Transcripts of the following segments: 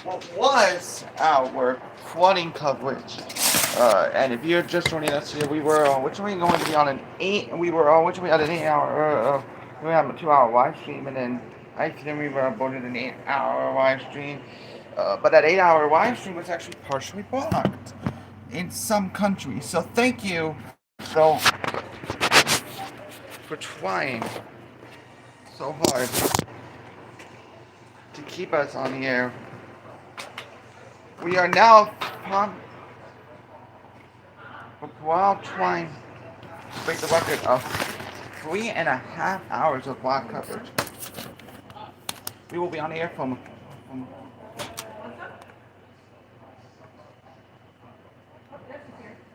what was our flooding coverage. And if you're just joining us here, we were originally going to be on an we were originally on an 8 hour, we had a 2 hour live stream, and then then we were aboarded an 8 hour live stream. But that 8 hour live stream was actually partially blocked in some countries. So thank you, so, for trying so hard to keep us on the air. We are now while trying to break the record of 3.5 hours of live coverage. We will be on the air from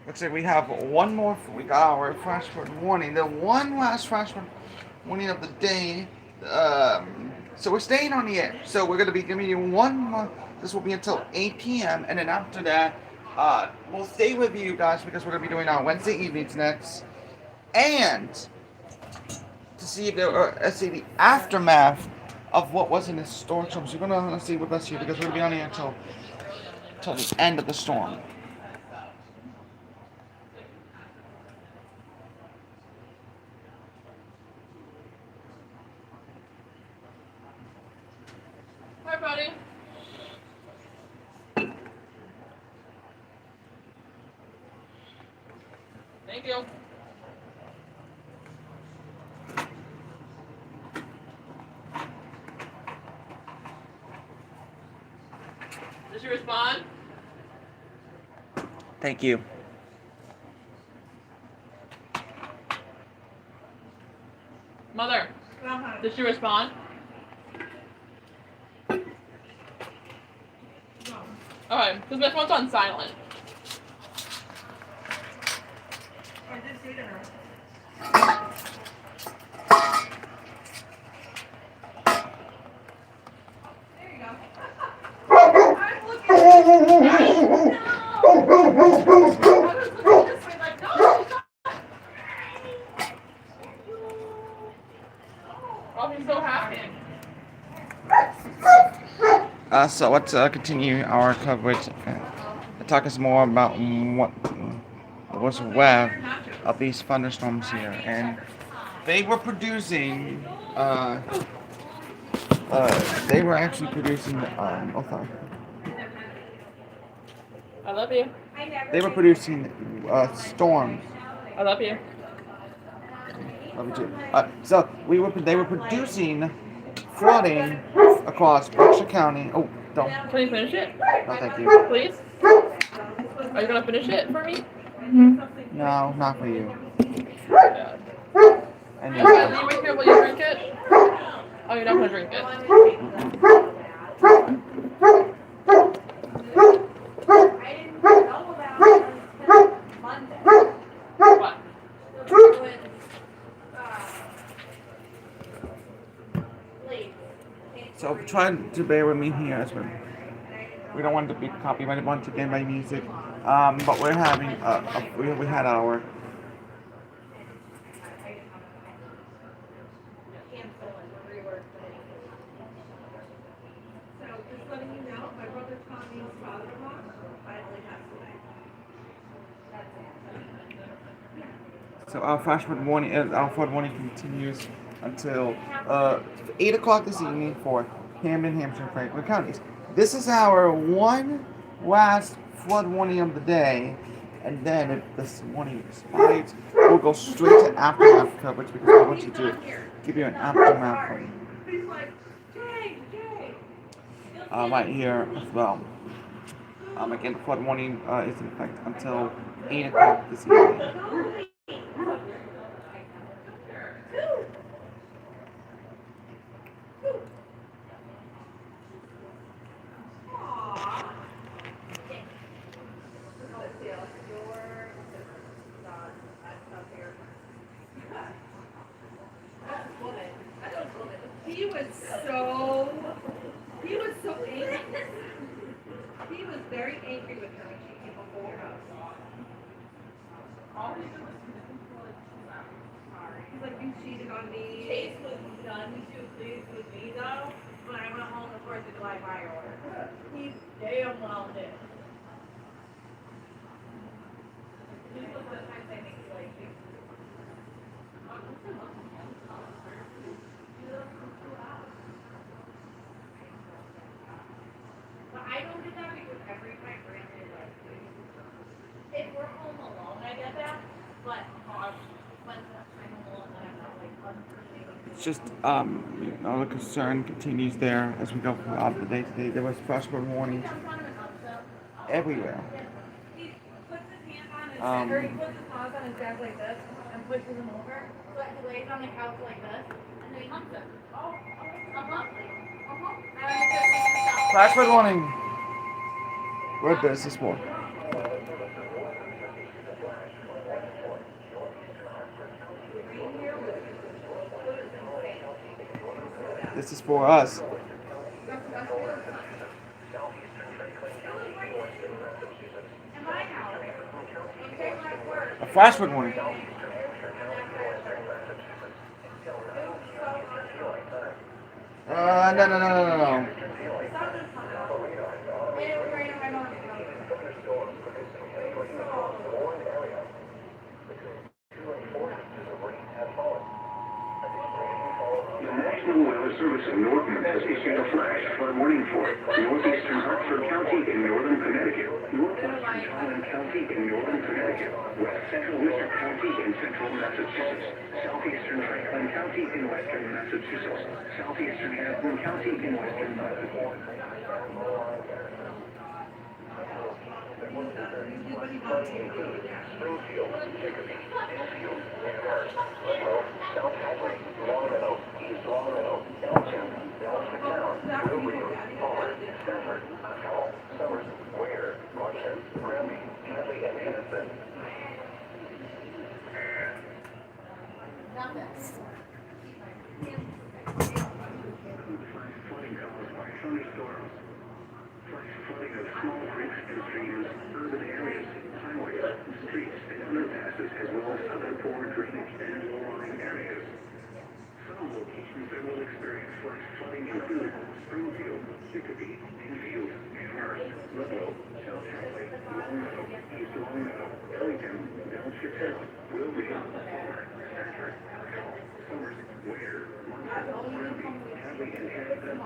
looks like we have one more. We got our flash flood warning. The one last flash flood warning of the day. So we're staying on the air. So we're going to be giving you one more. This will be until 8 p.m. And then after that, we'll stay with you guys because we're going to be doing our Wednesday evenings next. And to see if there are, let's see, the aftermath of what was in the storm. So you're going to stay with us here because we're going to be on the air until the end of the storm. Hi, buddy. Thank you. Did she respond? Thank you. Mother, did she respond? Okay, because this one's on silent. I did say to her. There you go. I'm looking at you. No! I was looking this way like, no, stop. Oh, he's so happy. So let's continue our coverage. Talk us more about what was web of these thunderstorms here, and they were producing. They were actually producing. Oh, sorry. I love you. They were producing storms. I love you. Love you too. So they were producing flooding across Berkshire County. Oh, don't. Can you finish it? No, thank you. Please? Are you gonna finish it for me? No, not for you. Yeah. And If I leave it here, will you drink it? Oh, you're not gonna drink it. What? So try to bear with me here as well. We don't want to be copyrighted once again by music. But we're having we had our So just letting you know, my brother Tommy's father-in-law finally passed away. so our flood warning continues until 8 o'clock this evening for Camden, Hampshire, and Franklin counties. This is our one last flood warning of the day, and then if this warning expires, we'll go straight to aftermath coverage because I want you to give you an aftermath from He's like, Jay, Jay. right here as well. Again, the flood warning is in effect until 8 o'clock this evening. He was so angry. He was very angry with her when she came over to your house. He's like, you cheated on me. Chase was done too pleased with me though when I went home the 4th of July fireworks. He's damn well did. This was the time they make you like think. But I don't get that because every time Brandon like if we're home alone, I get that. But when I'm alone, then I'm not like unforeseen. It's just the concern continues there as we go throughout the day today. There was freshman warnings everywhere. He puts his hand on his Um, or he puts his paws on his back like this and pushes him over. So he lays on the couch like this and then he humps him. Oh, And I'm just making the sound. Freshman warning. We're business for. This is for us. In my house, you take my word. A freshman warning. No. The National Weather Service of Norton has issued a flash flood warning for northeastern Hartford County in northern Connecticut, northwestern Highland County in northern Connecticut, west central Worcester County in central Massachusetts, southeastern Franklin County in western Massachusetts, southeastern Hampton County in western Springfield, Chicopee, Enfield, Amherst, Monroe, South Hadley, Long Meadow, East Long Meadow, Elgin, Elstown, Wilbraham, Palmer, Stafford, Howell, Summers, Ware, Marshall, Granby, Hadley, and Hennepin. Flash flooding caused by thunderstorms. Flash flooding of small creeks and streams, urban areas, highways, streets, and underpasses, as well as other poor drainage and low-lying areas. Some locations that will experience flash flooding include Springfield, Chicopee, Enfield, Amherst, Ludlow, South Hadley, Long Meadow, East Long Meadow, Ellington, Belchertown, Wilbraham, Palmer, Stafford, Howell, Summers, Ware, Marshall, Granby, Hadley, and Hennepin.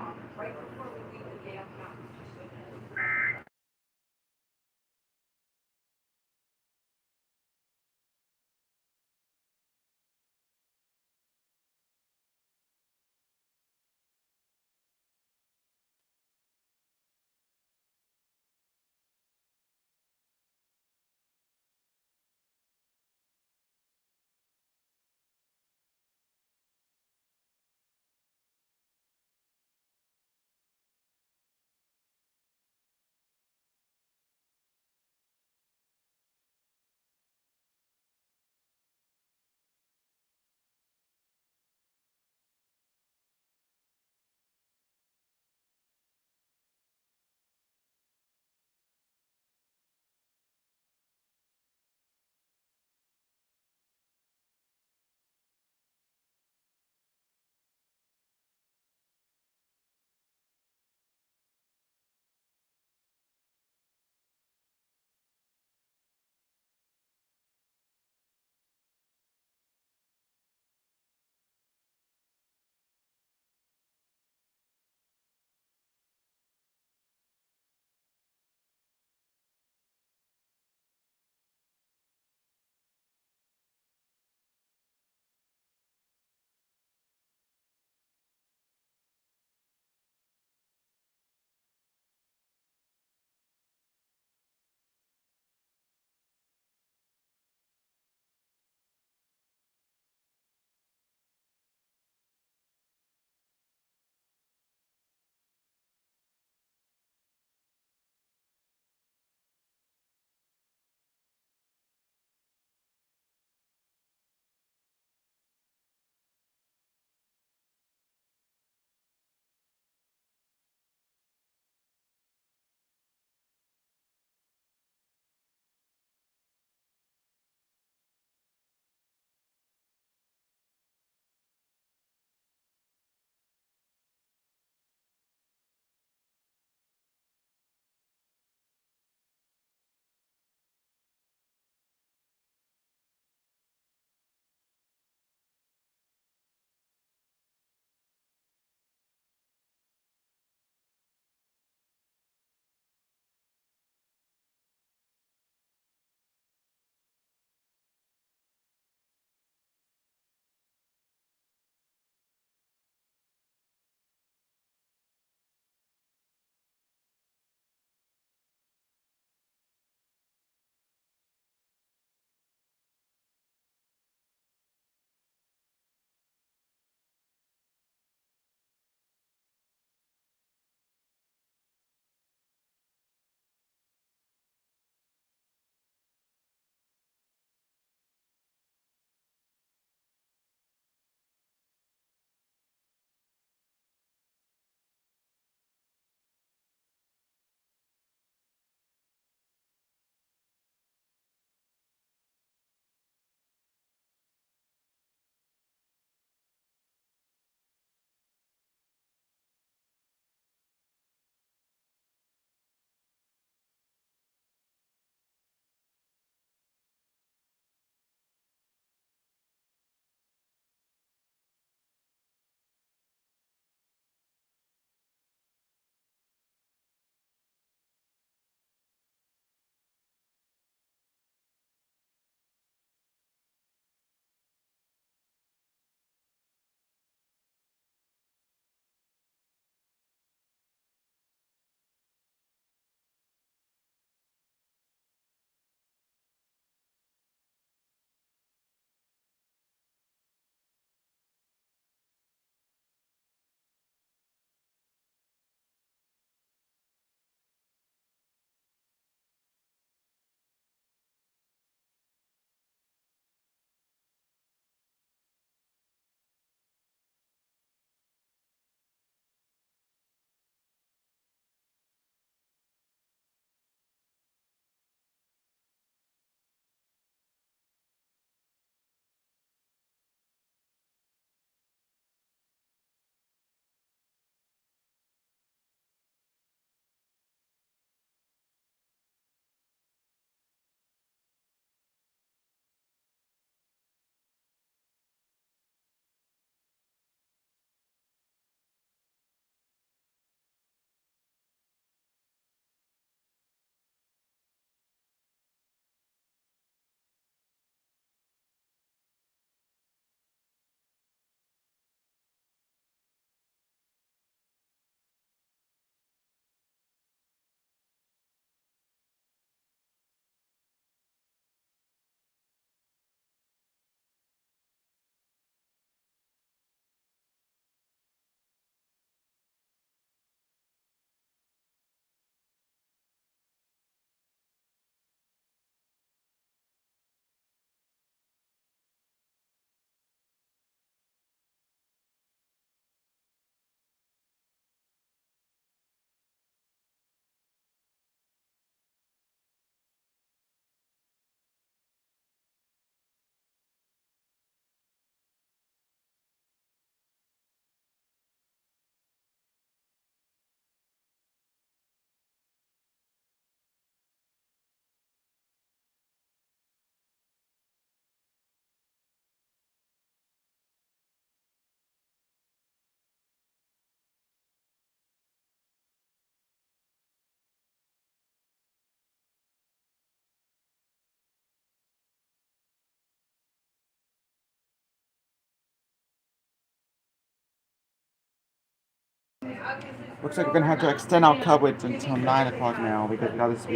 Looks like we're gonna have to extend our coverage until 9 o'clock now because we got this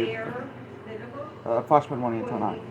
freshman morning until 9.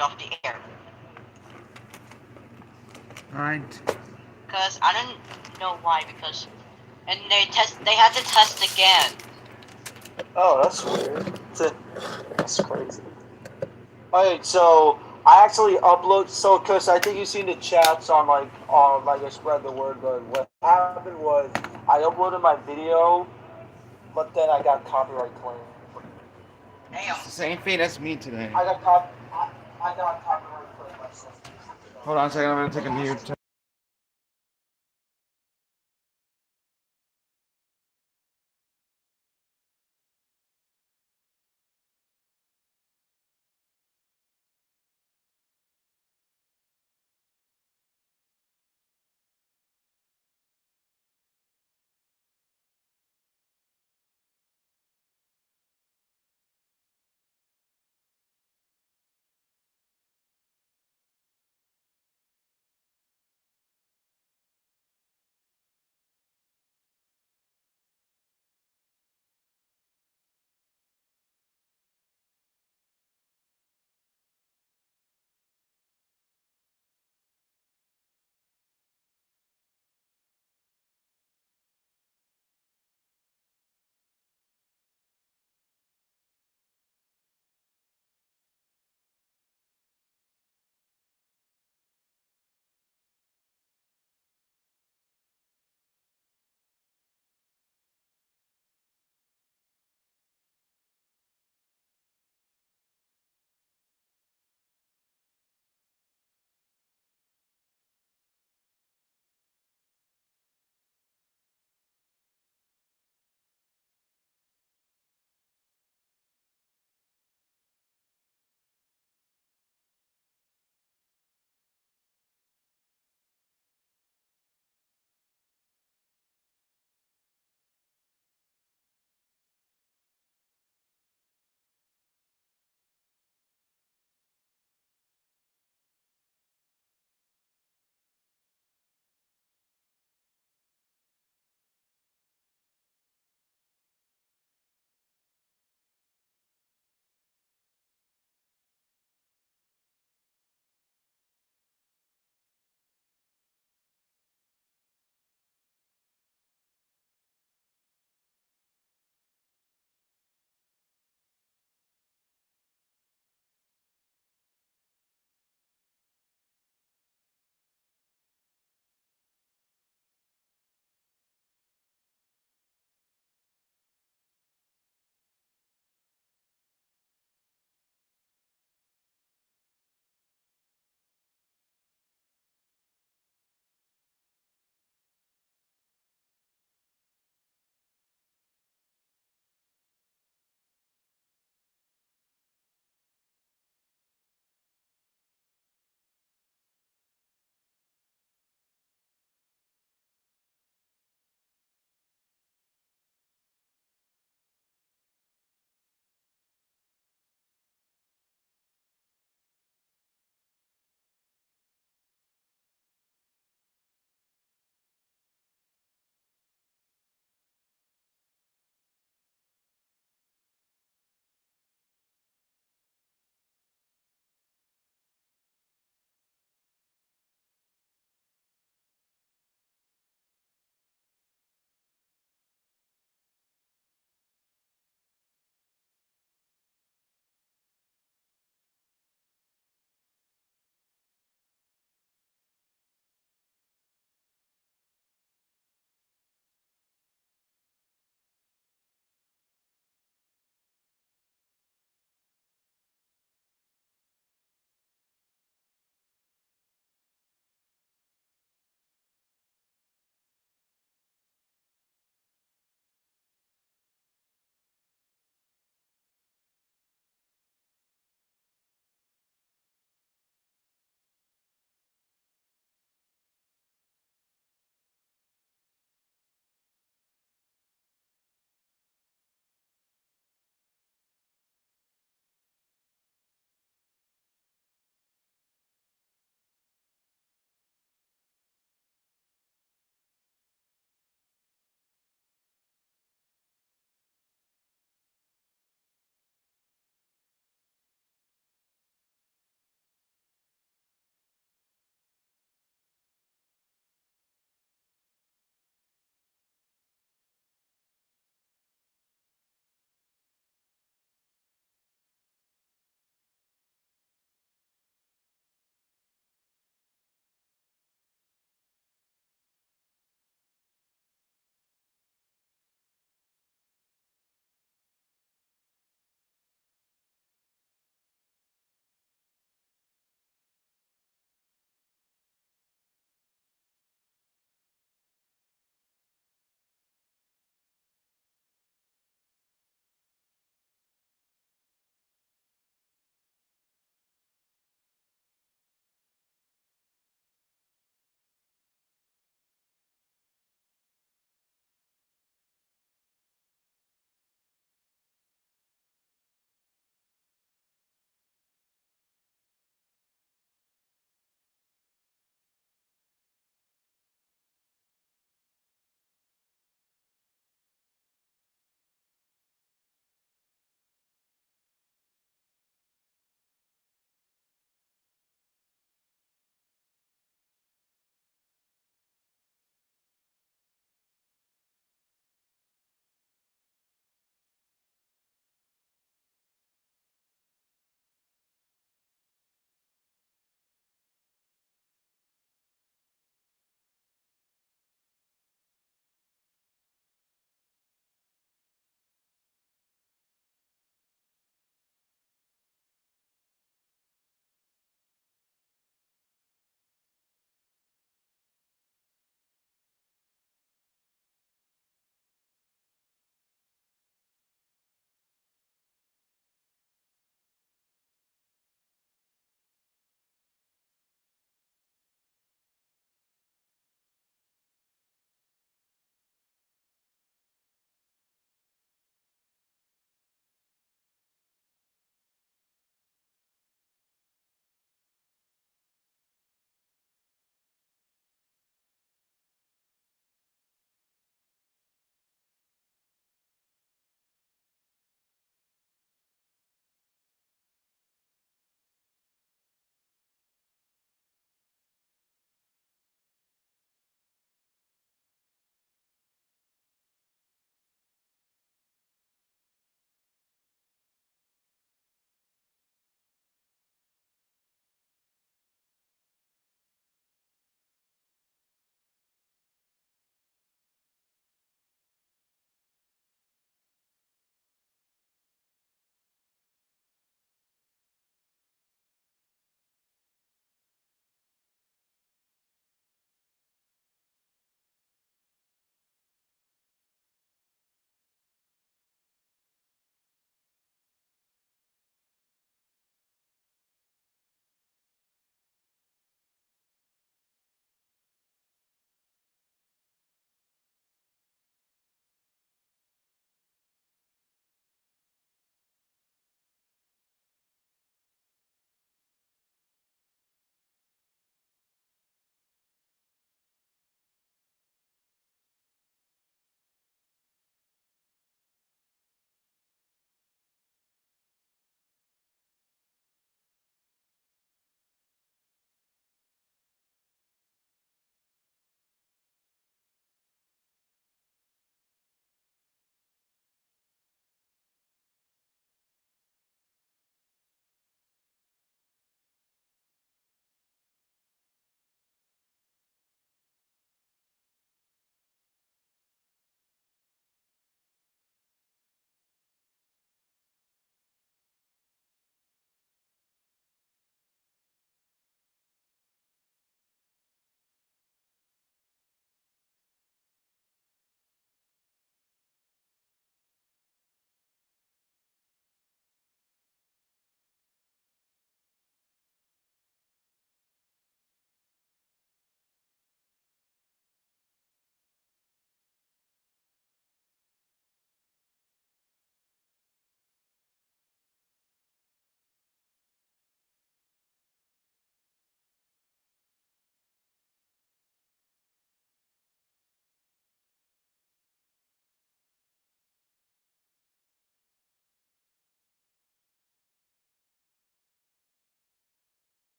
off the air. Alright. Because I don't know why, because and they had to test again. Oh, that's weird. That's crazy. Alright, so I actually upload. So, cause I think you've seen the chats on like I spread the word. But what happened was I uploaded my video, but then I got copyright claim. Damn. It's the same fate as me today. I got copyright claim myself. Hold on a second, I'm gonna take a mute.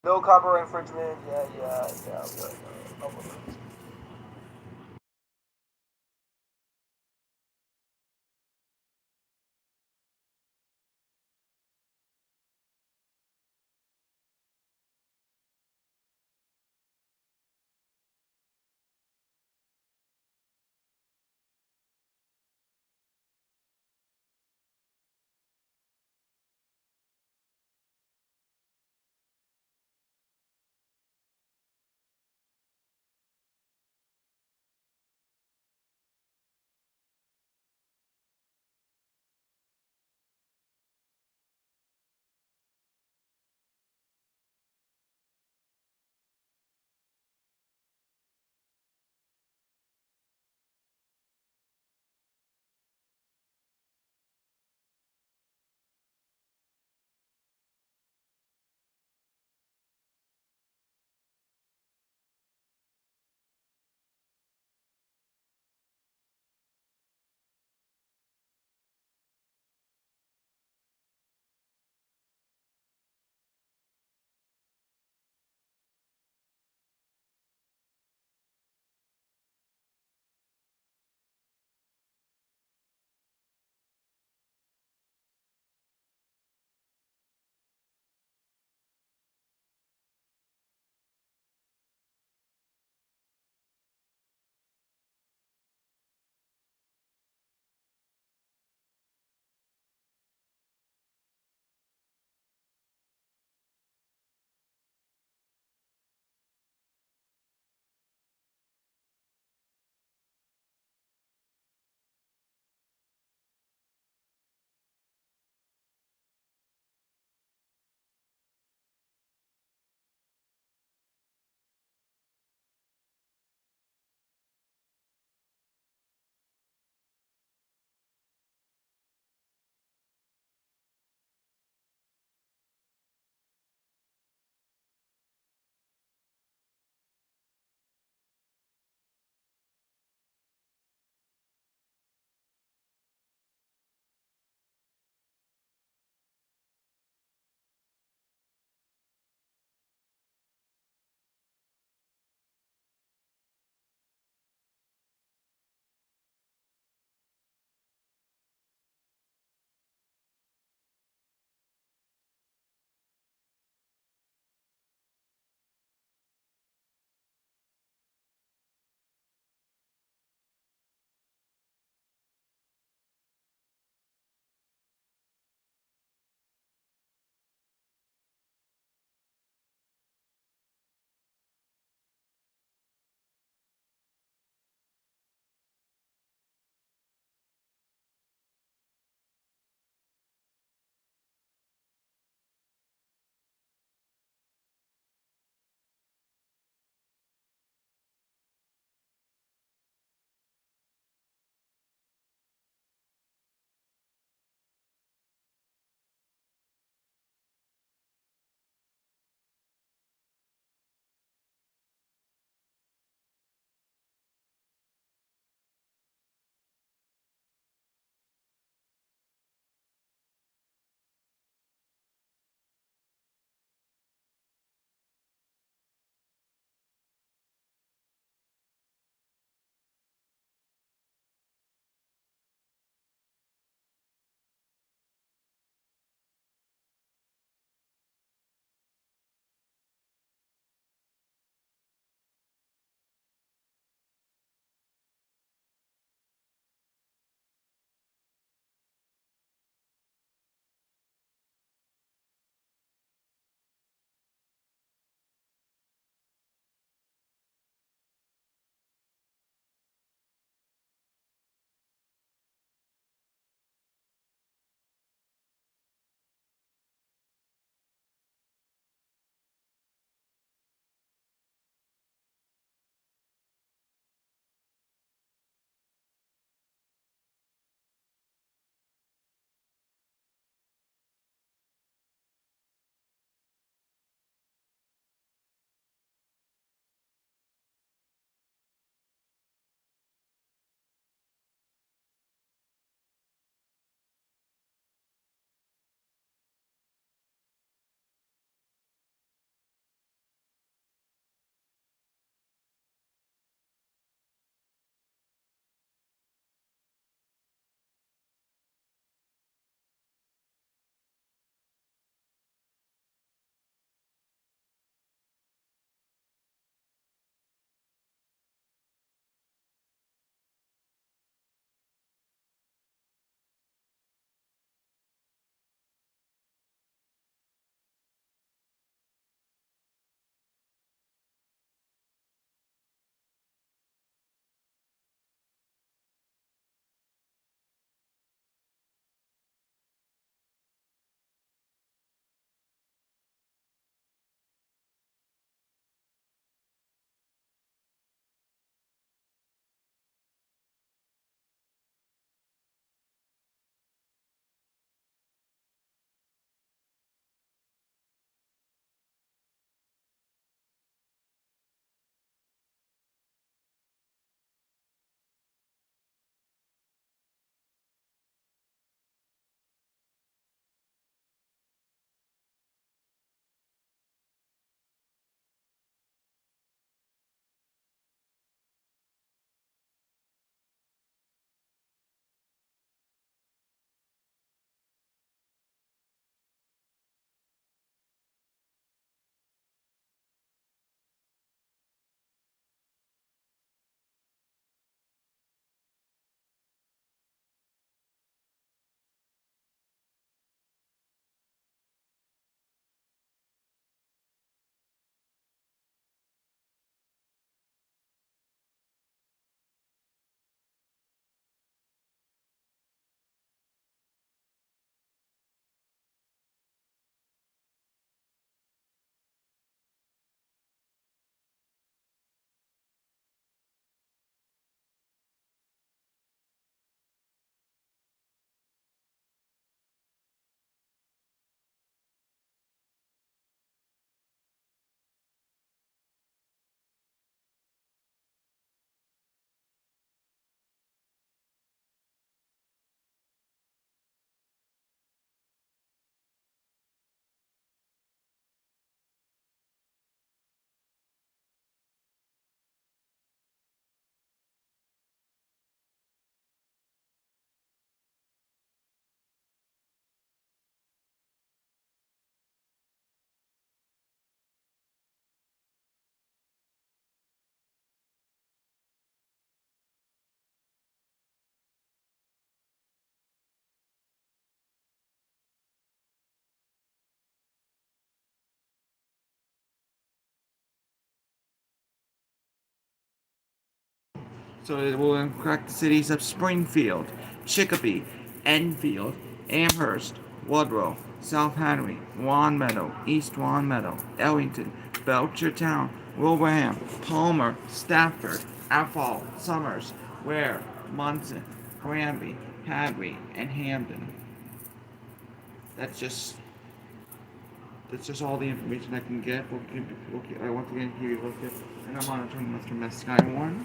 No copyright infringement. Yeah. So it will impact the cities of Springfield, Chicopee, Enfield, Amherst, Woodrow, South Hadley, Longmeadow, East Longmeadow, Ellington, Belchertown, Wilbraham, Palmer, Stafford, Athol, Summers, Ware, Munson, Granby, Hadley, and Hamden. That's just all the information I can get. I want to get here. Look at, and I'm monitoring Mr. Miss Skywarn.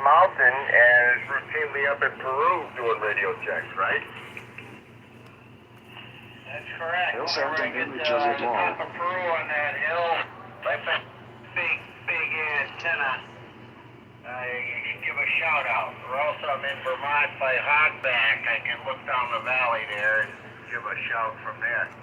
Mountain and is routinely up in Peru doing radio checks, right? That's correct. Bill Whenever I sent get an to image of the it top of Peru on that hill, like that big antenna, you can give a shout out. Or else I'm in Vermont by Hogback. I can look down the valley there and give a shout from there.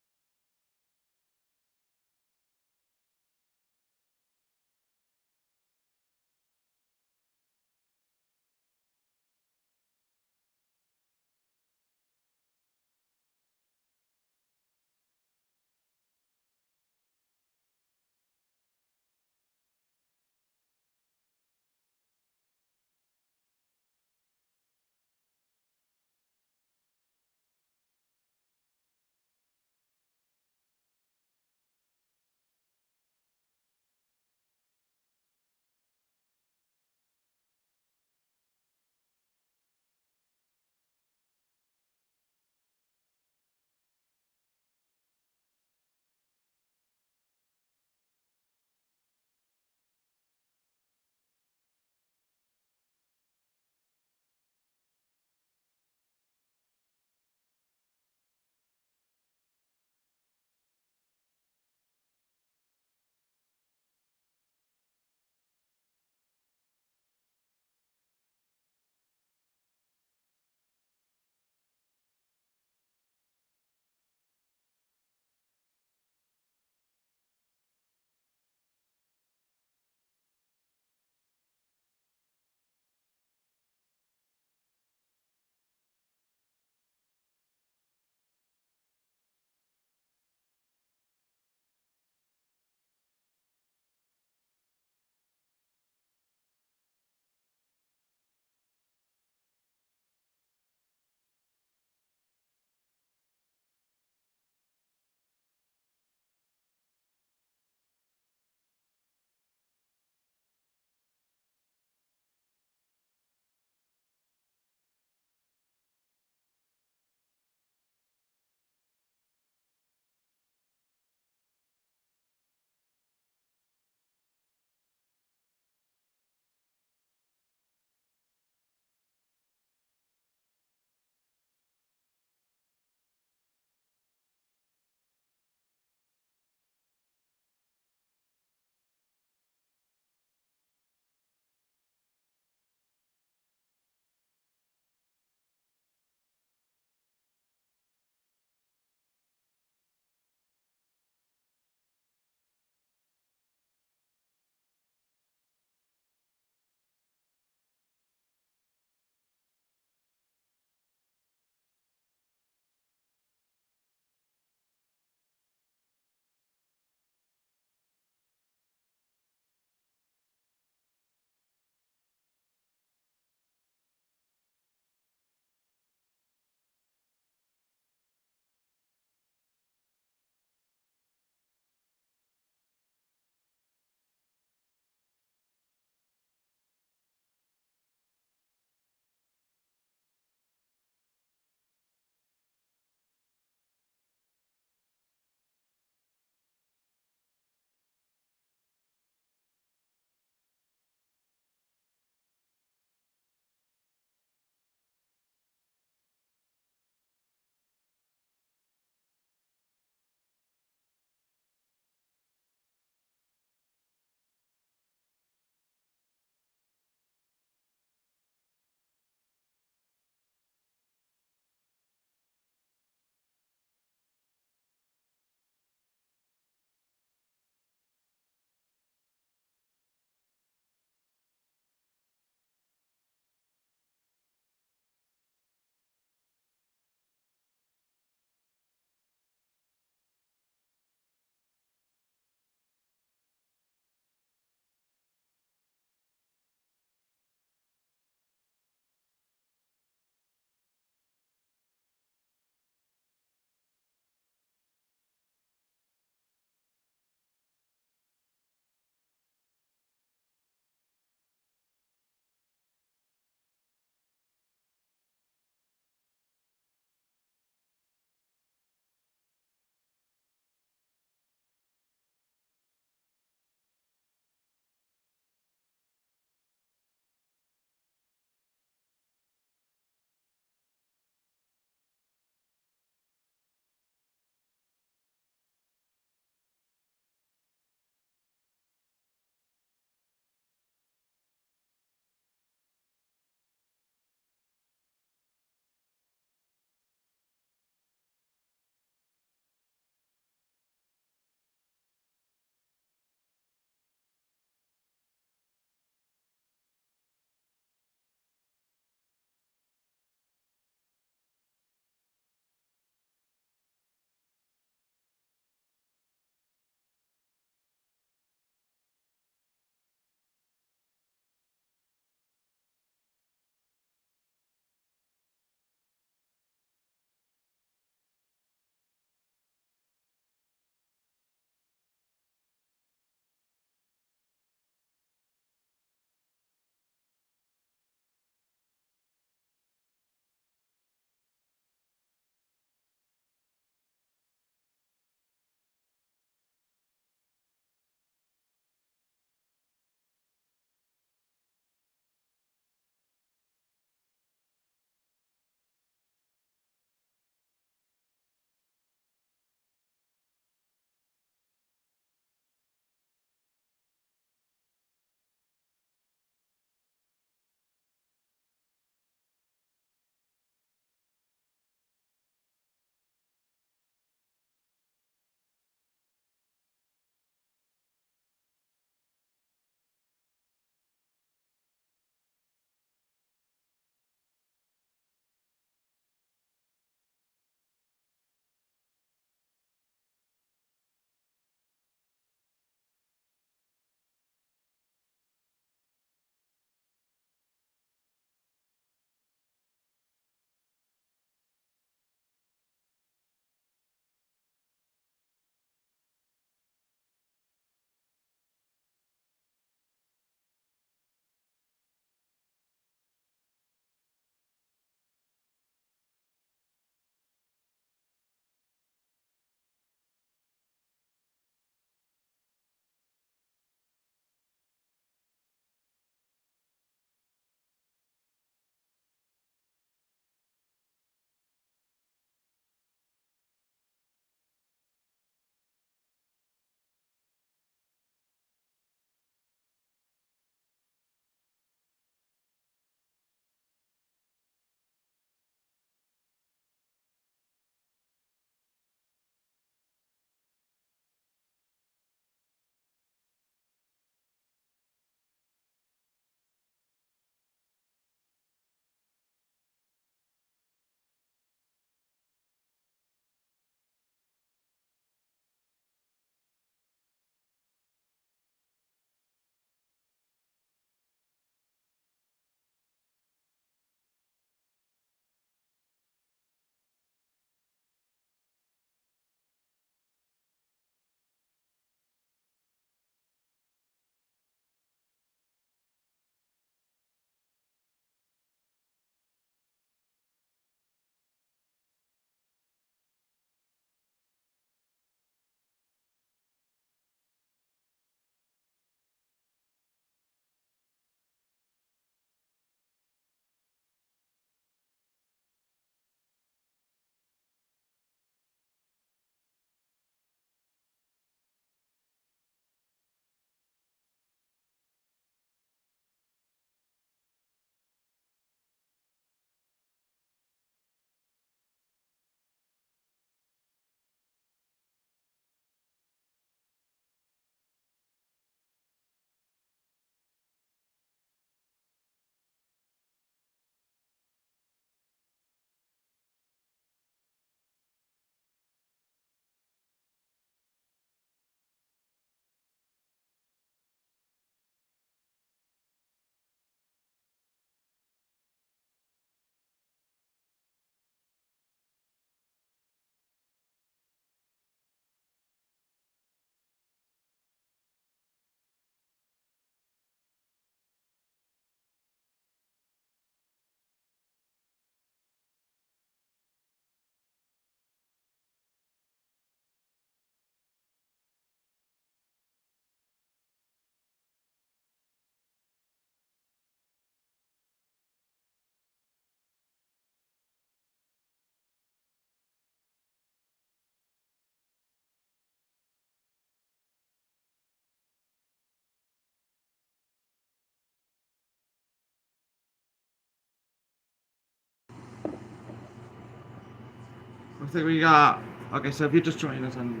looks like we got. Okay, so if you're just joining us on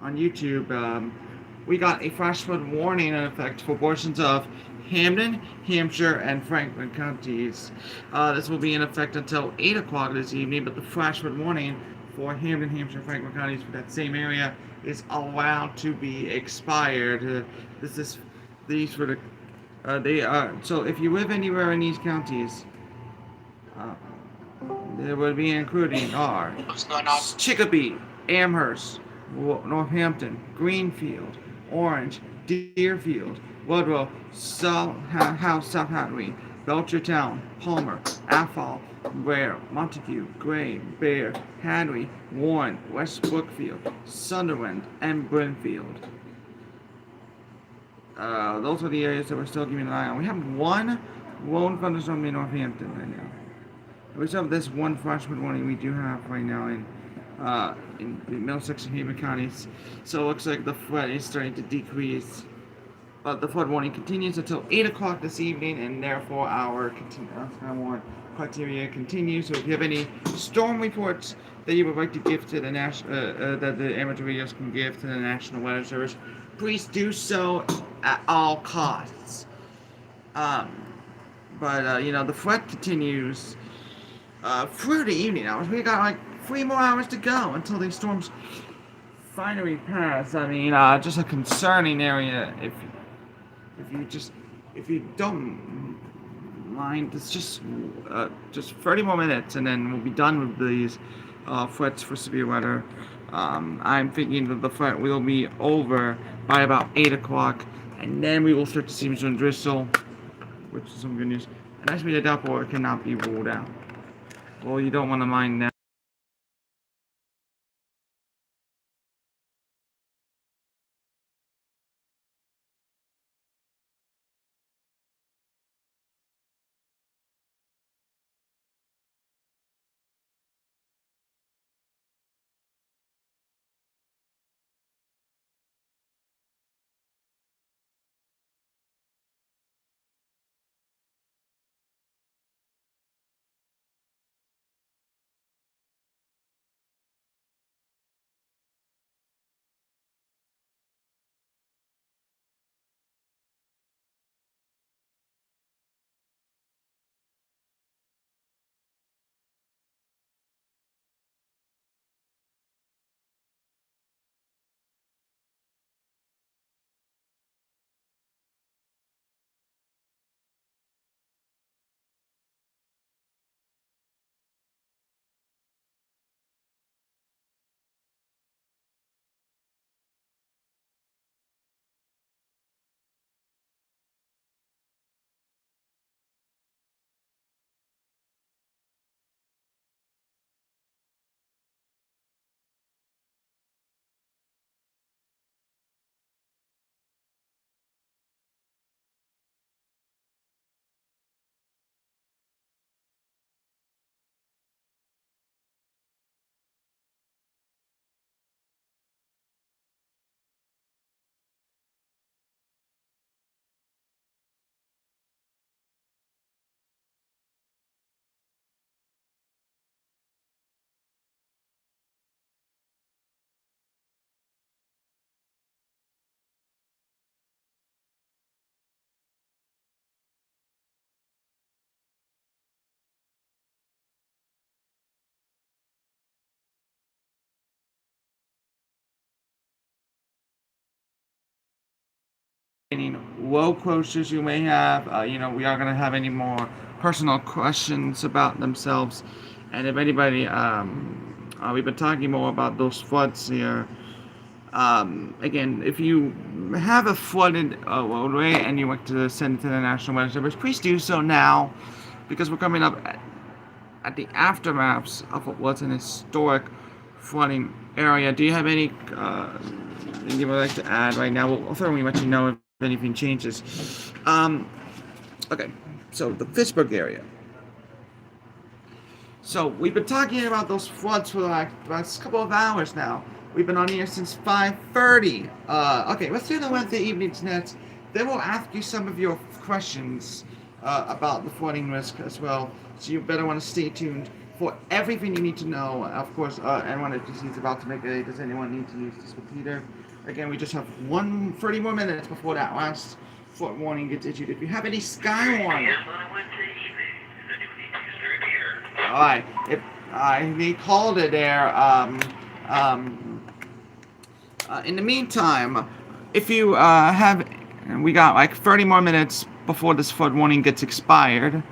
YouTube, we got a flash flood warning in effect for portions of Hamden, Hampshire, and Franklin counties. This will be in effect until 8 o'clock this evening, but the flash flood warning for Hamden, Hampshire, and Franklin counties for that same area is allowed to be expired. These for the they are so if you live anywhere in these counties, there would be including What's going on? Chicopee, Amherst, Northampton, Greenfield, Orange, Deerfield, Woodrow, South Hadley, Belchertown, Palmer, Athol, Ware, Montague, Gray, Bear, Hadley, Warren, West Brookfield, Sunderland, and Brimfield. Those are the areas that we're still keeping an eye on. We have one lone thunderstorm in Northampton right now. We still have this one flash flood warning we do have right now in Middlesex and Haven counties. So it looks like the flood is starting to decrease. But the flood warning continues until 8 o'clock this evening, and therefore our criteria continues. So if you have any storm reports that you would like to give to the that the amateur radios can give to the National Weather Service, please do so at all costs. The flood continues through the evening hours. We got like 3 more hours to go until these storms finally pass. I mean, just a concerning area. If you don't mind, it's just 30 more minutes, and then we'll be done with these threats for severe weather. I'm thinking that the threat will be over by about 8 o'clock, and then we will start to see some drizzle, which is some good news. An estimated downpour cannot be ruled out. Well, you don't want to mind that. Any low quotes you may have, we are going to have any more personal questions about themselves, and if anybody, we've been talking more about those floods here. Again, if you have a flooded roadway and you want to send it to the National Weather Service, please do so now, because we're coming up at the aftermaths of what was an historic flooding area. Do you have any you would like to add right now? We'll certainly let you know if anything changes. Okay, so the Fitchburg area. So we've been talking about those floods for like the last couple of hours now. We've been on here since 5:30. Okay, let's do the Wednesday evening's nets. Then we'll ask you some of your questions about the flooding risk as well. So you better want to stay tuned for everything you need to know. Of course, anyone that is about to make a, does anyone need to use this repeater? Again, we just have 30 more minutes before that last flood warning gets issued. If you have any sky warning, alright, if they called it there, in the meantime, if you have, we got like 30 more minutes before this flood warning gets expired.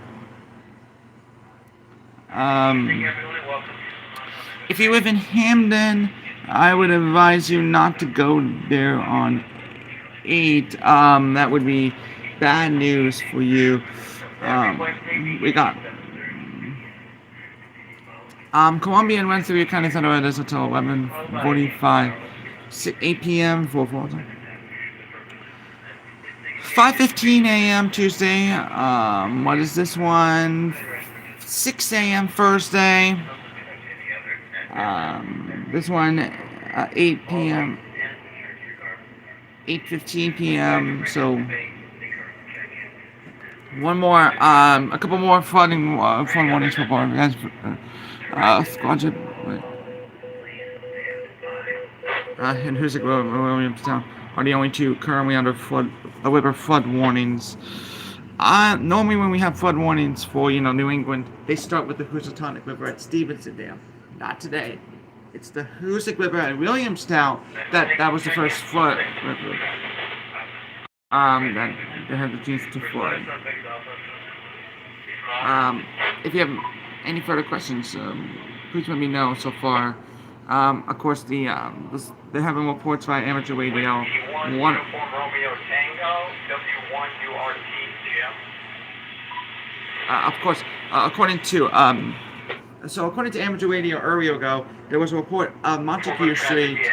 If you live in Hamden, I would advise you not to go there on 8. That would be bad news for you. We got Columbia and Rensselaer County Center is until 11:45, 8 p.m. for 5:15 a.m. Tuesday. What is this one? 6 a.m. Thursday. This one, 8 p.m. 8:15 p.m. So one more, a couple more flood warnings for guys. Squadron. And here's Williamstown are the only two currently under river flood warnings. Normally when we have flood warnings for, New England, they start with the Housatonic River at Stevenson Dam. Not today. It's the Hoosic River at Williamstown that was the first flood river. That they had the chance to flood. If you have any further questions, please let me know so far. Of course, they're having reports via amateur radio. Romeo Tango, W1 URT Jim. Of course, according to amateur radio earlier ago, there was a report of Montague Street.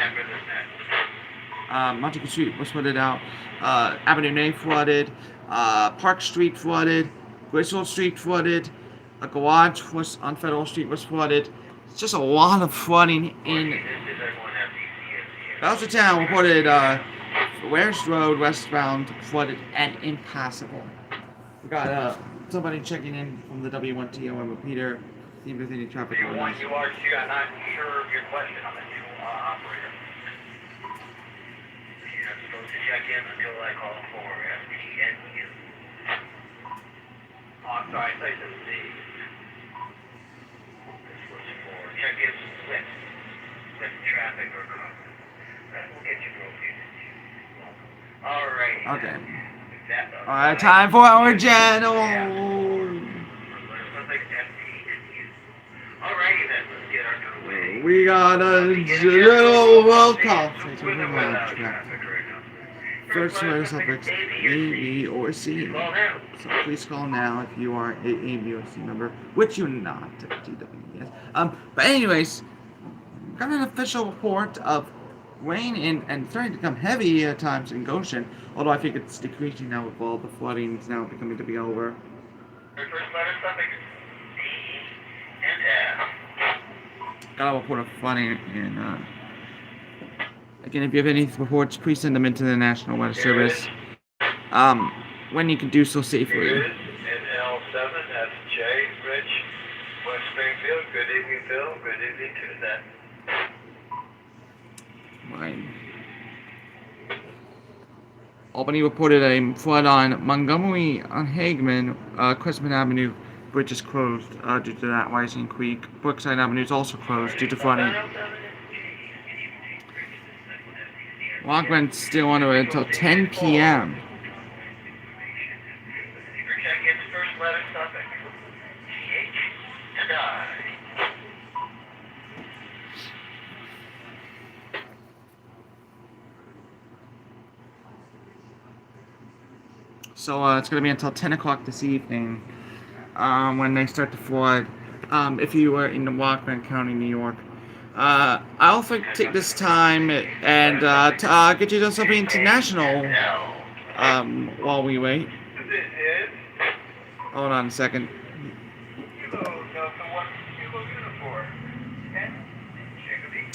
Montague Street was flooded out. Avenue A flooded. Park Street flooded. Griswold Street flooded. A garage on Federal Street was flooded. It's just a lot of flooding in Belchertown. Reported Wares Road westbound flooded and impassable. We got somebody checking in from the W1TOM repeater. See if there's any traffic. W1 URT, I'm not sure of your question. I'm a new operator. You're not supposed to check in until I call for FTNU. Oh, I'm sorry, I thought you said Steve. This was for check-in with traffic or we'll get you broken. All right. Okay. Alright, time for our channel. Alrighty then, let's get our way. We got a little World Cup. First letter suffix A, B, or C. So please call now if you are a B, or C member, which you're not. TWS. But anyways, got an official report of rain and starting to become heavy at times in Goshen. Although I think it's decreasing now with all the flooding. It's now becoming to be over. First letter suffix D and F. Got a report of flooding in. Again, if you have any reports, please send them into the National Weather Service. When you can do so safely. Good. And L7, that's J, Rich, West Springfield. Good evening, Phil. Good evening to that. Right. Albany reported a flood on Montgomery on Hageman. Crestman Avenue bridge is closed due to that rising creek. Brookside Avenue is also closed due to flooding. Walkman's still under it until 10 p.m. Check-in's first letter suffix H and I. So it's going to be until 10 o'clock this evening when they start to flood. If you were in the Walkman County, New York. I also take this time and get you to something international while we wait. Hold on a second.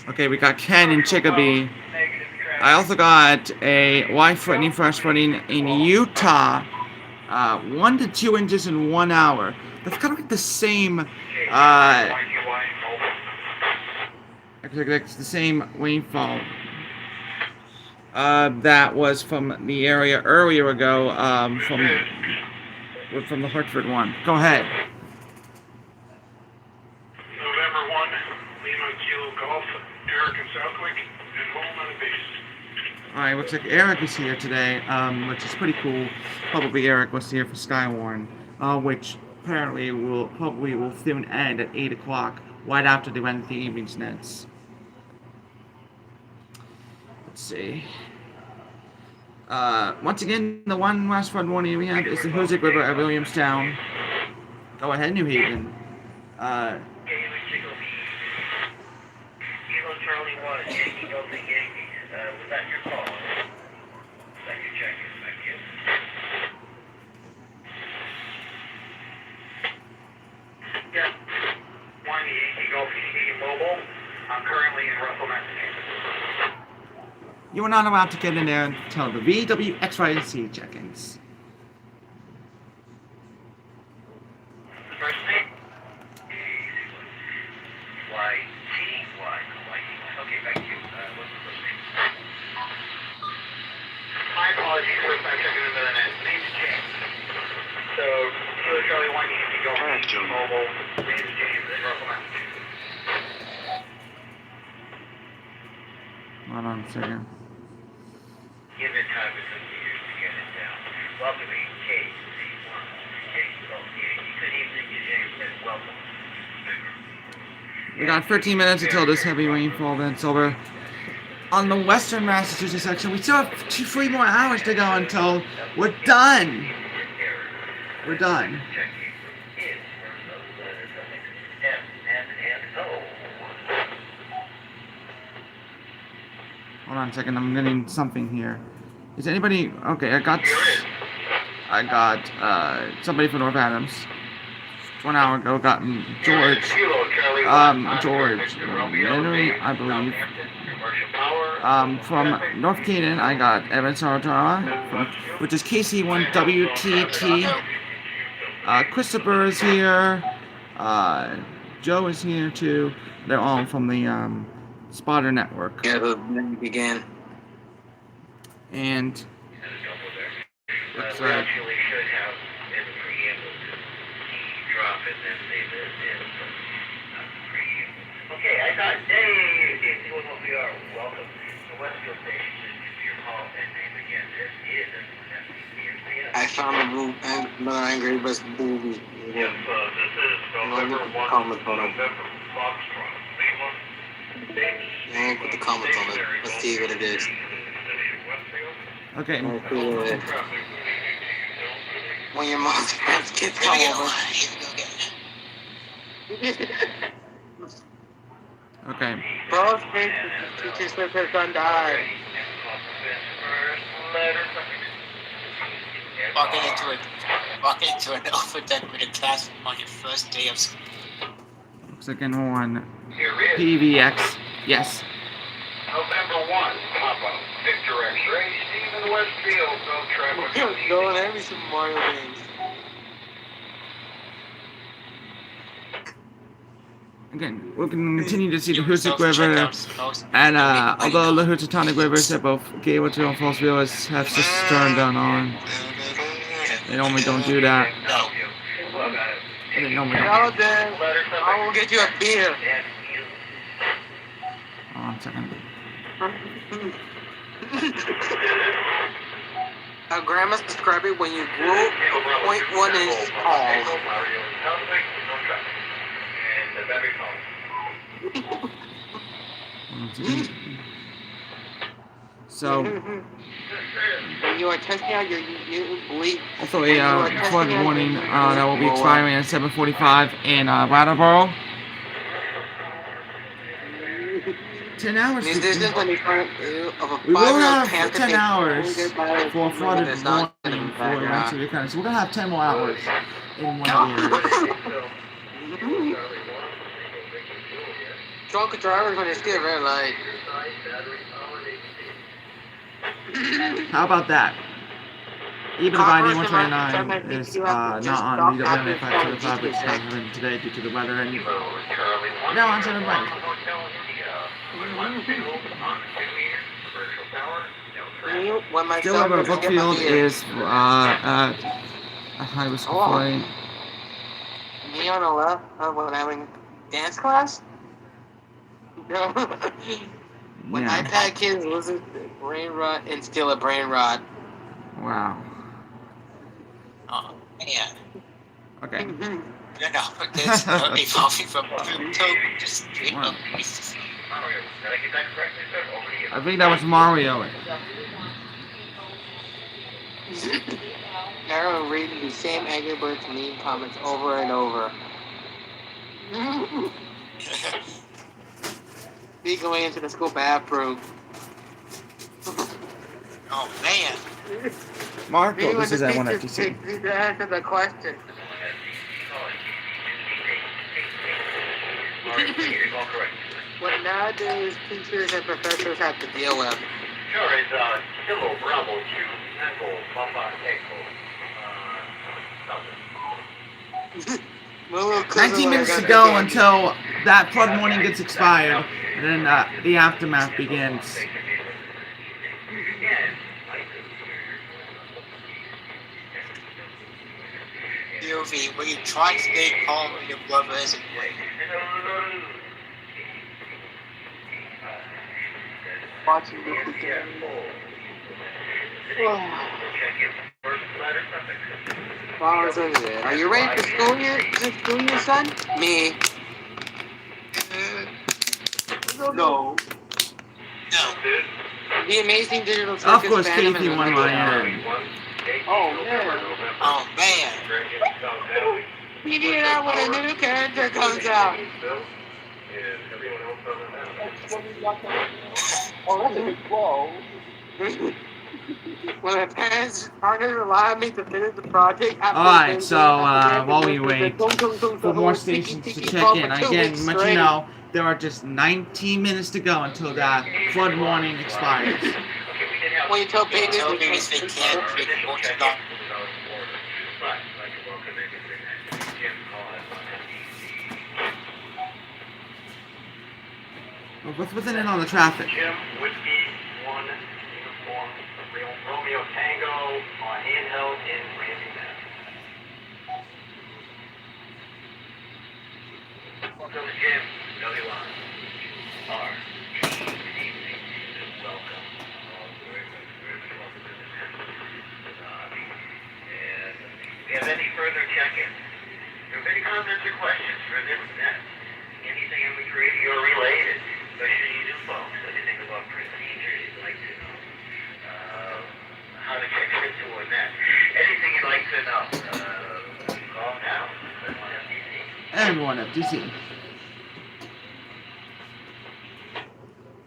Okay, we got Ken in Chicopee. I also got a wide threatening flash flooding in Utah 1 to 2 inches in 1 hour. That's kind of like the same. It's the same rainfall that was from the area earlier ago from the Hartford one. Go ahead. November 1, Lima Kilo Golf, Eric and Southwick, and home on the base. Alright, looks like Eric is here today, which is pretty cool. Probably Eric was here for Skywarn, which apparently will soon end at 8 o'clock, right after the Wednesday evening's nets. Let's see. Once again, the one last flood warning we have is the Hoosick River at Williamstown. Go ahead, New Haven. Kilo Charlie 1, Yankee Delta Yankee. Was that your call? Thank you, check in. Thank you. Yeah. 1 Yankee Golf Yankee Mobile. I'm currently in Russell, Massachusetts. You are not allowed to get in there until the VWXYZ check-ins. First name? Y-T-Y. Okay, thank you. What's the first name? My apologies, first time checking into the net. Name's James. So, Kilo Charlie 1, Yankee Golf Yankee Mobile. Name's James in Russell, Massachusetts. Hold on a second. Give it time with some years to get it down. Welcoming KC1. Yankee Golf Yankee. Good evening, James, and welcome. We got 13 minutes until this heavy rainfall event's over. On the western Massachusetts section, we still have 3 more hours to go until we're done. We're done. Hold on a second, I'm getting something here. Is anybody okay? I got somebody from North Adams. 1 hour ago, got George. Henry, I believe. From North Canaan, I got Evan Saratara, which is KC1WTT. Christopher is here. Joe is here too. They're all from the Spotter Network. Yeah, but then you began. And we actually should have in the preamble drop it and save it in the preamble. Okay, I got Dave. KC1WR, welcome to Westfield Station. Just give your call and name again. This is FCC. I found another Angry Birds movie. Yes, this is November 1, November Foxtrot. Man, put the comments on it. Let's see what it is. okay. When your mom's parents kids come over. Okay. Bro, teacher Smith has done died. Walking into an open decorated classroom on your first day of school. Second one. PVX. Yes. November 1, Papa, Victor X-Ray, Stephen Westfield, no traffic. Going every Super Mario games. Again, we can continue to see the Hoosick River, and although the Housatonic rivers at both Gaylordville and Fallsville have just turned on, they normally don't do that. They normally don't. No, Dan, I will get you a beer. Hold on a second. How grandma's described it when you grew 0.1 inch tall. So, When you are testing out your belief. also a flood warning that will be expiring at 7:45 in Brattleboro. 10 hours. This is when you find of a We will 5-year-old have 10 hours for flooded warning for eventually occurring. So we're gonna have 10 more hours in 1 year. Drunk drivers when they see a red light. How about that? Even if ID 129 is not on DWM 575, which is not happening today due to the weather, and now on 7 bike. When my Still son over was to get my Brookfield beer, is at a high risk of flight. me on the left when I'm in dance class. No. When Yeah. iPad kids listen to brain rot and steal a brain rot. Wow. Oh man. Okay. No, this evolving from Pluto to straight Wow. up beast. Did I get that correctly, sir? Over to you. I think that was Mario. Arrow reading the same Angry Birds meme comments over and over. Me going into the school bathroom. Oh man. Marco, this is at 1 FTC. To answer the question. What nowadays teachers and professors have to deal with. Sure, it's Kilo Bravo 2 Echo Papa Echo. Something. 19 minutes to go until that flood warning gets expired, and then the aftermath begins. DOV, will you try to stay calm when your brother isn't awake? Watching this weekend. Are you ready for school year, son? Me. No. No. The Amazing Digital Circus. Of course, Phantom KT1 and Ryan. Oh man. Oh man. You do that when a new character comes out. Oh, that's a big blow. When my parents aren't going to allow me to finish the project. Alright, so while we wait for more stations to check in, again, let you know, there are just 19 minutes to go until that flood warning expires. When you tell babies they can't drink Orthodox. What's in it on the traffic? Jim, Whiskey, 1, Uniform, Romeo Tango, on handheld in Randy Mass. Welcome to Jim, W1. R. Evening, welcome. Very much welcome to the and if you have any further check-ins, if you have any comments or questions for this net, anything in the radio related, especially you new folks, anything about procedures you'd like to know, how to check into a net, anything you'd like to know, call now, And 1 FTC.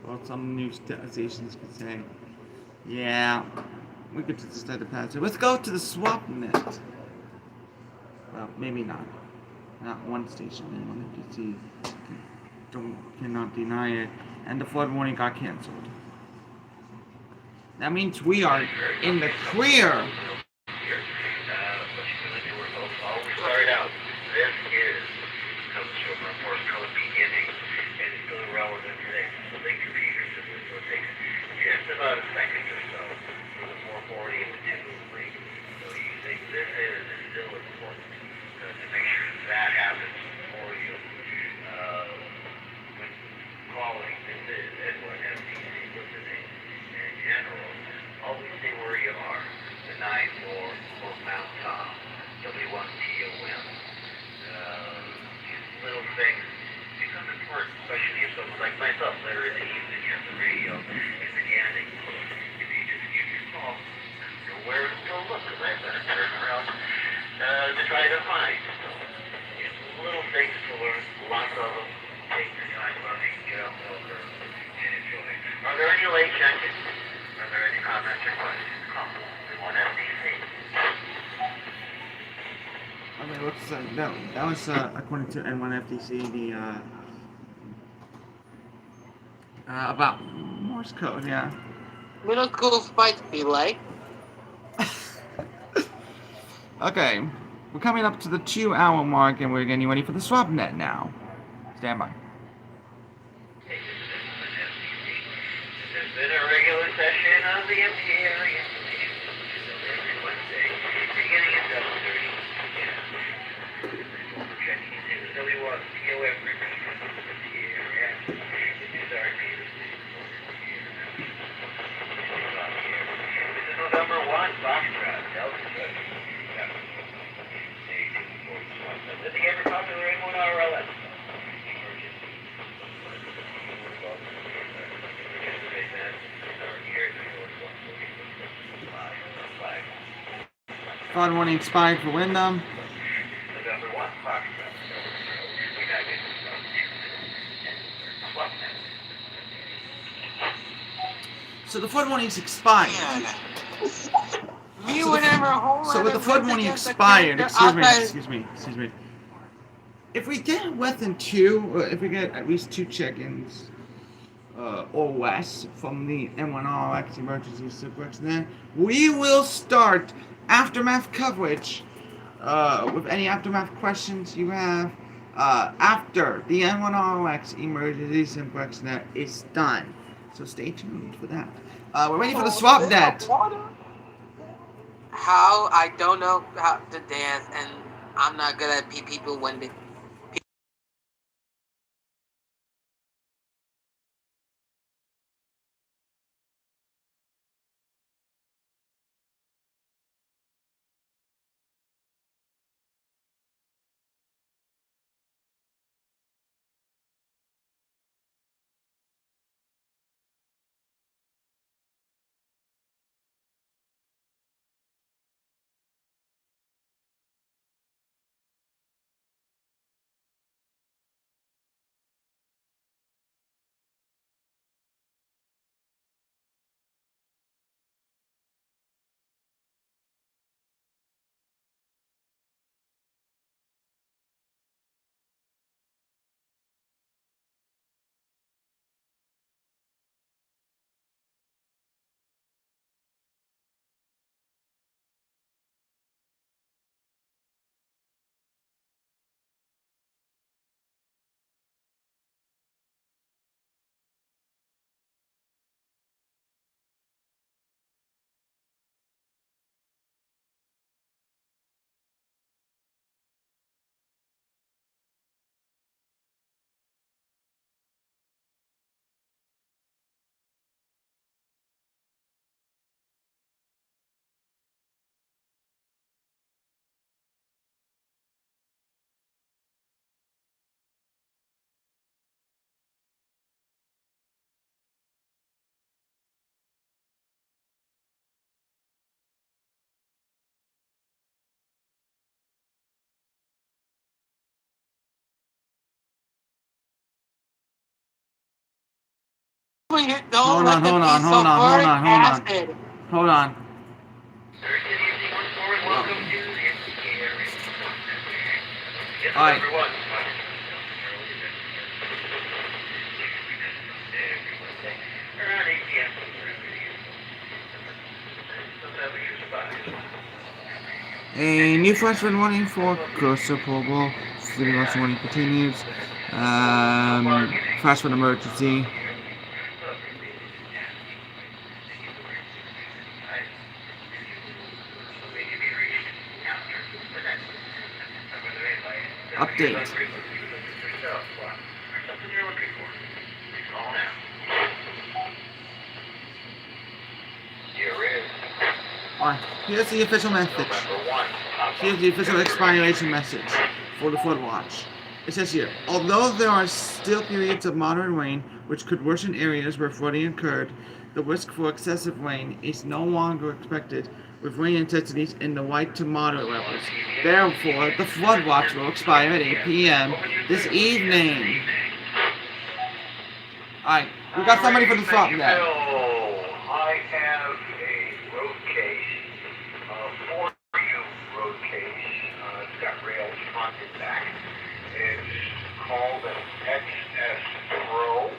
Well, some news stations could say, yeah, we could just decide to pass it. Let's go to the swap net. Well, maybe not. Not one station in 1 FTC. Cannot deny it. And the flood warning got canceled. That means we are in the clear. What you're gonna do is I'll start out. This comes from a more color beginning, and it's still relevant today. So think computers, so it takes just about a second or so for the 440 and the 203. So you think this is still important to make sure that happens for you. When calling, this is Edwin FTC listening in general. Always stay where you are. The 9-4 for Mount Tom, W1TOM. These little things become important, especially if someone like myself later in the evening has the radio is beginning. If you just give your call, know where to go look, because I better turn around to try to find. So, it's little things to learn, lots of them. Take your time learning, get out over and enjoy. Are there any late check-ins? Are there any comments or questions? Call 1FTC. I mean, what's that was according to N1FTC the about Morse code, yeah. Middle school fights be like. Okay, we're coming up to the 2-hour mark, and we're getting ready for the swap net now. Stand by. There's been a regular session of the MTA area information function every Wednesday, beginning at 7:30. We're checking into the W1 POF frequency from the MTA area. This is our data station. This is November 1, Foxtrot, Delta Judge. This is the ever popular 81 RLS. Flood warning expired for Wyndham. November 1, Foxtrot. So the flood warning's expired. Me whenever home. So with the flood warning expired, excuse me. If we get within 2, if we get at least 2 check-ins or less from the N1RX emergency suplex, then we will start aftermath coverage with any aftermath questions you have after the N1RX emergency simplex net is done. So stay tuned for that. We're waiting for the swap net. How I don't know how to dance, and I'm not good at people when they. Hold on. Alright. A new freshman warning for coastal portable. City rush warning continues. Freshman emergency. Update. Alright, here's the official message. Here's the official expiration message for the flood watch. It says here, although there are still periods of moderate rain which could worsen areas where flooding occurred, the risk for excessive rain is no longer expected with rain intensities in the light to moderate levels. Therefore, the flood watch will expire at 8 p.m. this evening. Alright, we got somebody for the swap net. I have a road case, for you road case. It's got rails front and back. It's called an XS Pro.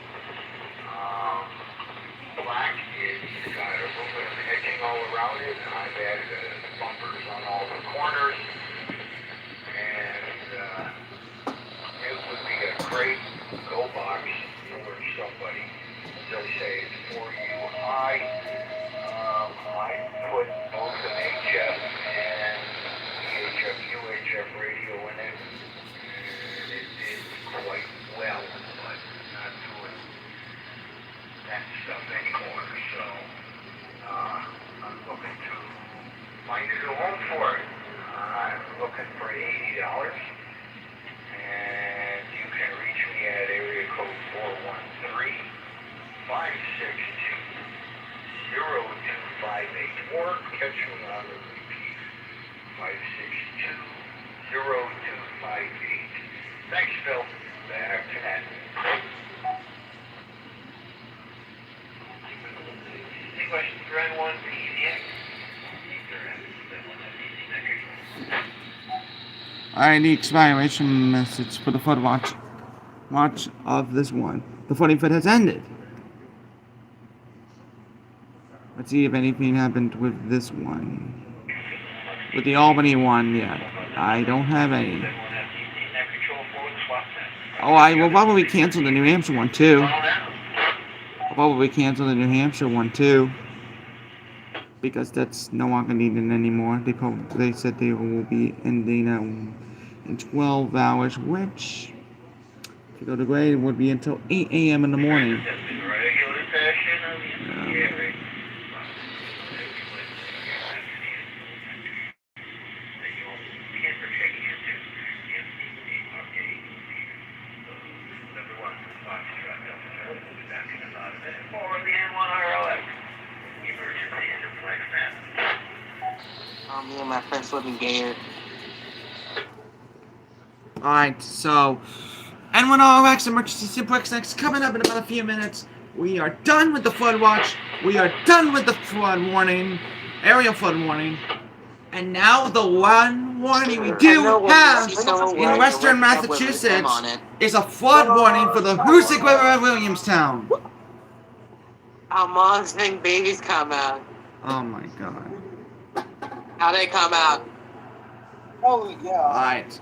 Black. It's got aluminum edging all around it, and I've added bumpers on all the corners. 562-0258. Or catch you on the repeat. 562-0258. Thanks, Phil. Back to that. Any questions for anyone for EZX? Alright, the expiration message for the FUD watch of this one. The flooding FUD has ended. Let's see if anything happened with this one. With the Albany one, yeah. I don't have any. Oh, I will probably cancel the New Hampshire one too. I'll probably cancel the New Hampshire one too. Because that's no longer needed anymore. They said they will be ending in 12 hours, which, if you go to grade, would be until 8 a.m. in the morning. Me and my friends living gayer. Alright, so N1RX Emergency Simplex next coming up in about a few minutes. We are done with the flood watch. We are done with the flood warning, area flood warning. And now the one warning we do have in western Massachusetts is a flood warning for the Hoosick River at Williamstown. Our moms think babies come out. Oh my god. How they come out? Oh yeah. Alright.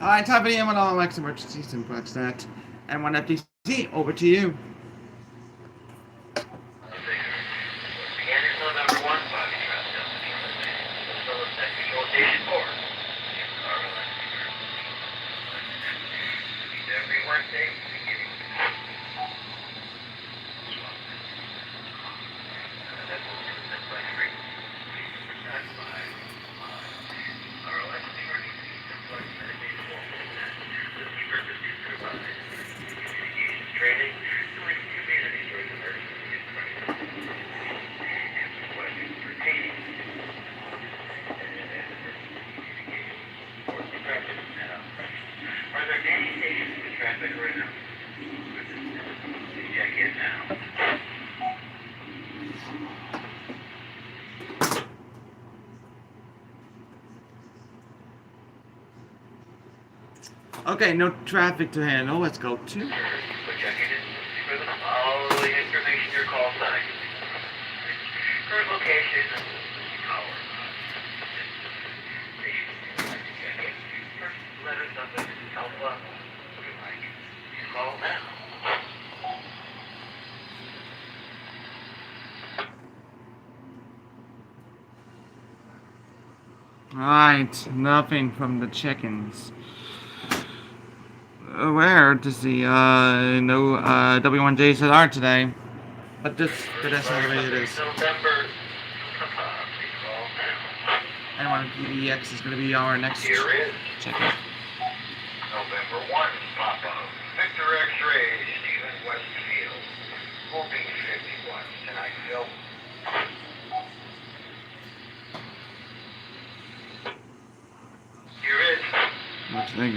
Alright, top of the N1RX Emergency Simplex net. N1FTC, over to you. Okay, no traffic to handle. Let's go to. All the information your call sign. Current location. Power. First letter suffix alpha. Call now. Alright, nothing from the chickens. Where does the no W1JZR today? But this how it is. November. N1PDX is going to be our next Here is check-in. November 1, Papa. Victor X-Ray, Stephen Westfield. Moving 51 tonight, Phil. looks like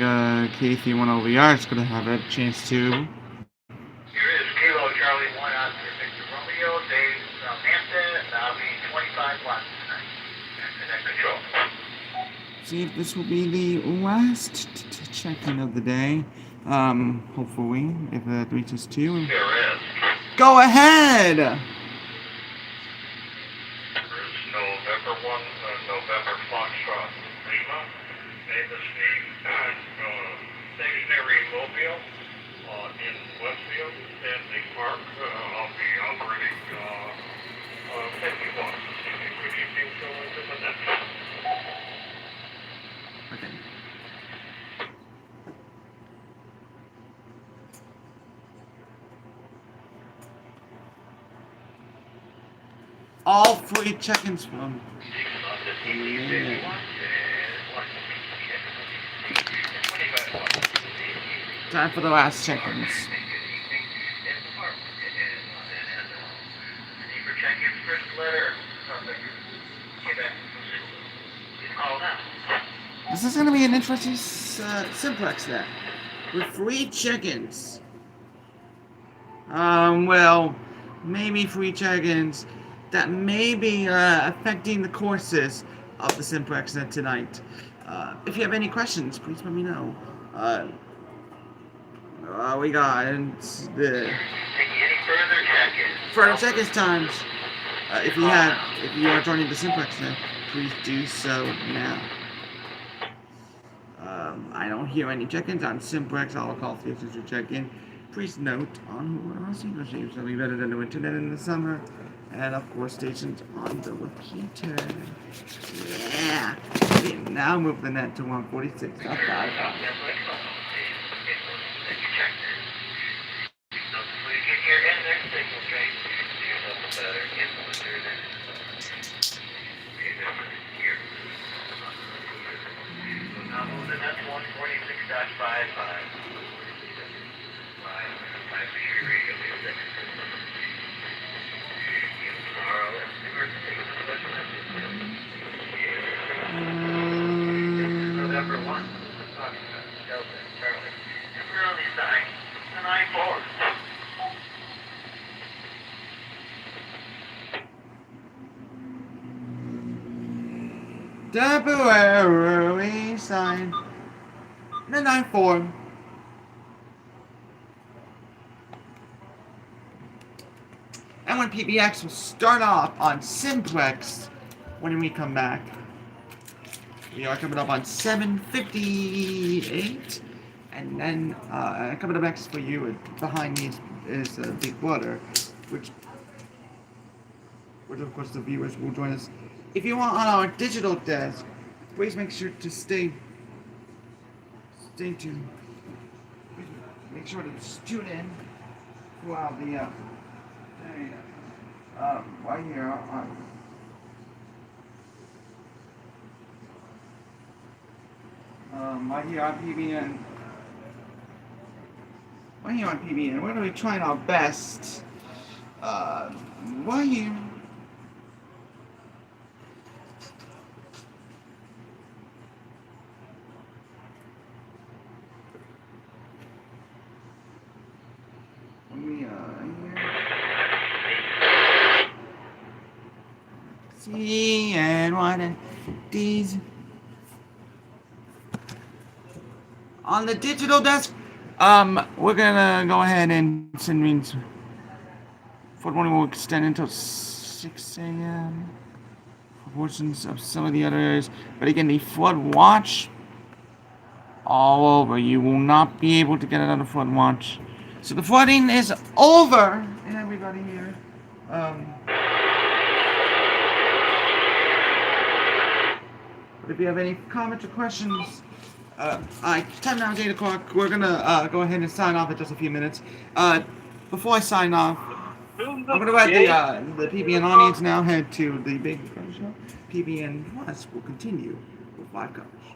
KC1OVR is gonna have a chance to. Here is Kilo Charlie 1 out for Victor Romeo, Dave Hampton, and I'll be 25 watts tonight. And control. See if this will be the last check-in of the day. Hopefully, if it reaches 2. Here is. Go ahead! There's November 1, November Foxtrot Lima, Mavis stationary mobile in Westfield, Stanley Park. I'll be operating 50 watts. Good evening, so into the next. Okay. All 3 check-ins from. Time for the last check-ins. This is going to be an interesting simplex then, with 3 check-ins. Well, maybe 3 check-ins that may be affecting the courses of the simplex net tonight. If you have any questions, please let me know. We got the further check-ins times. If you are joining the simplex net, please do so now. I don't hear any check-ins on simplex. All call stations to check in. Please note on who else English names will be better than the internet in the summer. And of course, stations on the repeater. Yeah. Okay, now move the net to 146.55. November 1, Delta, Charlie. And we're on the side, the 9-4. Temporary sign. The 9-4. And when PBX will start off on simplex when we come back. We are coming up on 7:58, and then coming up next for you behind me is Big Brother, which of course the viewers will join us. If you are on our digital desk, please make sure to stay tuned. Make sure to tune in throughout the day. Right here on. Right here on PBN. Right here on PBN. We're going to be trying our best. Right here. See and one of these. On the digital desk, we're gonna go ahead and send means for morning will extend until 6 a.m. for portions of some of the other areas. But again, the flood watch all over. You will not be able to get another flood watch. So the flooding is over, and everybody here. But if you have any comments or questions. Time now is 8 o'clock. We're gonna go ahead and sign off in just a few minutes. Before I sign off, I'm gonna let the PBN audience now head to the Big Brother show. PBN Plus will continue with live coverage.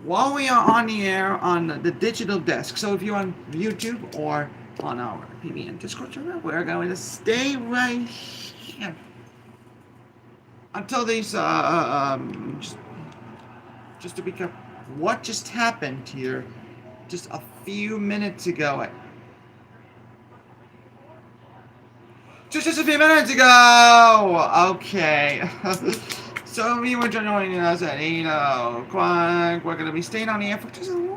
While we are on the air on the digital desk, so if you're on YouTube or on our PBN Discord channel, we're going to stay right here. until these just to recap, what just happened here just a few minutes ago? Just a few minutes ago! Okay. So we were joining us at 8 o'clock. We're going to be staying on the air for just a little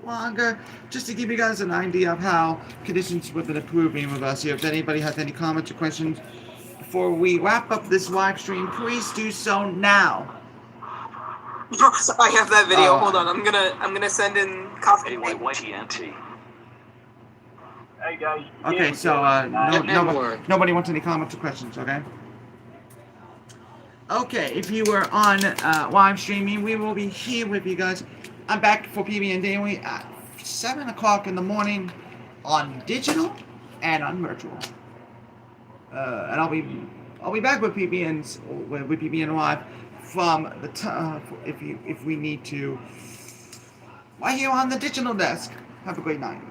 longer, just to give you guys an idea of how conditions have been improving with us here. If anybody has any comments or questions before we wrap up this live stream, please do so now. I have that video. Hold on. I'm gonna send in coffee. AYYTNT. Hey guys. Okay, so nobody wants any comments or questions, okay? Okay, if you were on live streaming, we will be here with you guys. I'm back for PBN Daily at 7 o'clock in the morning on digital and on virtual. And I'll be back with PBN Live from the if we need to, right here on the digital desk. Have a great night.